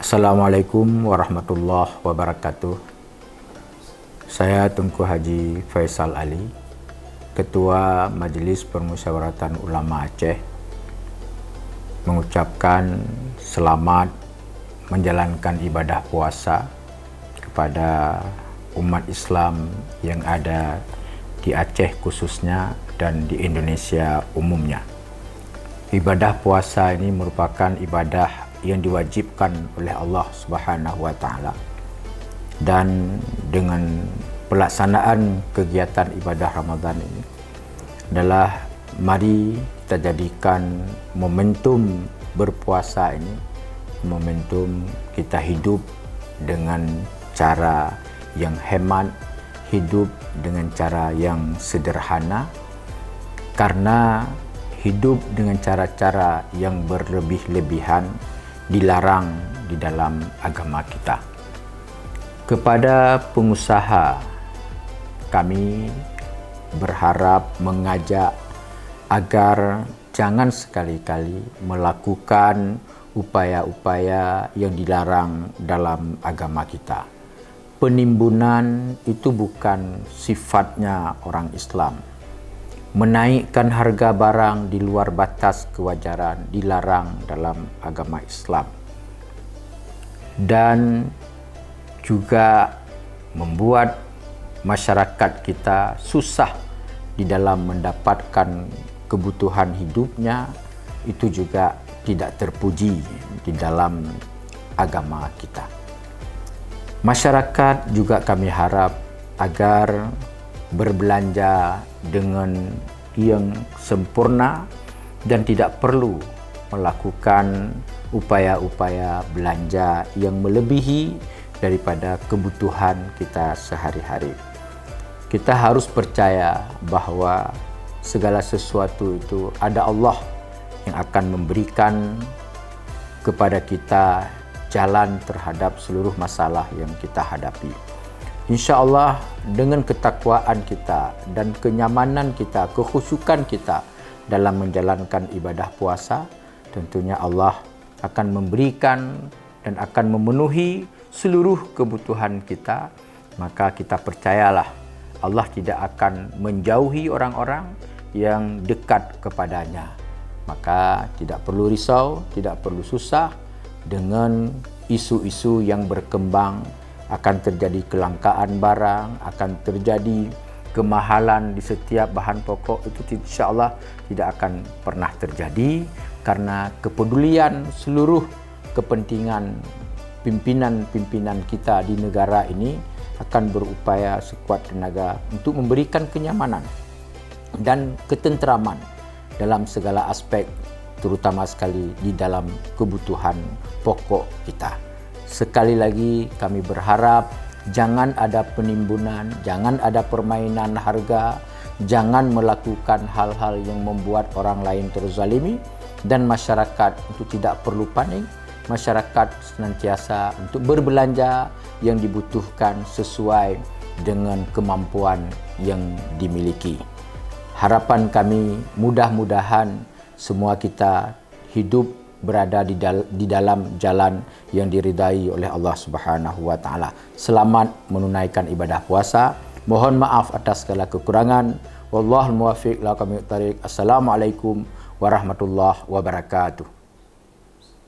Assalamualaikum warahmatullahi wabarakatuh. Saya Tunku Haji Faisal Ali, Ketua Majlis Permusyawaratan Ulama Aceh, mengucapkan selamat menjalankan ibadah puasa kepada umat Islam yang ada di Aceh khususnya dan di Indonesia umumnya. Ibadah puasa ini merupakan ibadah yang diwajibkan oleh Allah Subhanahu wa taala. Dan dengan pelaksanaan kegiatan ibadah Ramadan ini adalah mari kita jadikan momentum berpuasa ini momentum kita hidup dengan cara yang hemat, hidup dengan cara yang sederhana, karena hidup dengan cara-cara yang berlebih-lebihan dilarang di dalam agama kita. Kepada pengusaha, kami berharap mengajak agar jangan sekali-kali melakukan upaya-upaya yang dilarang dalam agama kita. Penimbunan itu bukan sifatnya orang Islam. Menaikkan harga barang di luar batas kewajaran dilarang dalam agama Islam. Dan juga membuat masyarakat kita susah di dalam mendapatkan kebutuhan hidupnya, itu juga tidak terpuji di dalam agama kita. Masyarakat juga kami harap agar berbelanja dengan yang sempurna dan tidak perlu melakukan upaya-upaya belanja yang melebihi daripada kebutuhan kita sehari-hari. Kita harus percaya bahawa segala sesuatu itu ada Allah yang akan memberikan kepada kita jalan terhadap seluruh masalah yang kita hadapi. InsyaAllah dengan ketakwaan kita dan kenyamanan kita, kekhusyukan kita dalam menjalankan ibadah puasa, tentunya Allah akan memberikan dan akan memenuhi seluruh kebutuhan kita. Maka kita percayalah Allah tidak akan menjauhi orang-orang yang dekat kepadanya. Maka tidak perlu risau, tidak perlu susah dengan isu-isu yang berkembang. Akan terjadi kelangkaan barang, akan terjadi kemahalan di setiap bahan pokok, itu insya-Allah tidak akan pernah terjadi, karena kepedulian seluruh kepentingan pimpinan-pimpinan kita di negara ini akan berupaya sekuat tenaga untuk memberikan kenyamanan dan ketenteraman dalam segala aspek, terutama sekali di dalam kebutuhan pokok kita. Sekali lagi kami berharap jangan ada penimbunan, jangan ada permainan harga, jangan melakukan hal-hal yang membuat orang lain terzalimi, dan masyarakat untuk tidak perlu panik. Masyarakat senantiasa untuk berbelanja yang dibutuhkan sesuai dengan kemampuan yang dimiliki. Harapan kami mudah-mudahan semua kita hidup berada di dalam jalan yang diridai oleh Allah Subhanahu wa taala. Selamat menunaikan ibadah puasa. Mohon maaf atas segala kekurangan. Wallahul muwaffiq ila aqwamit thariq. Assalamualaikum warahmatullahi wabarakatuh.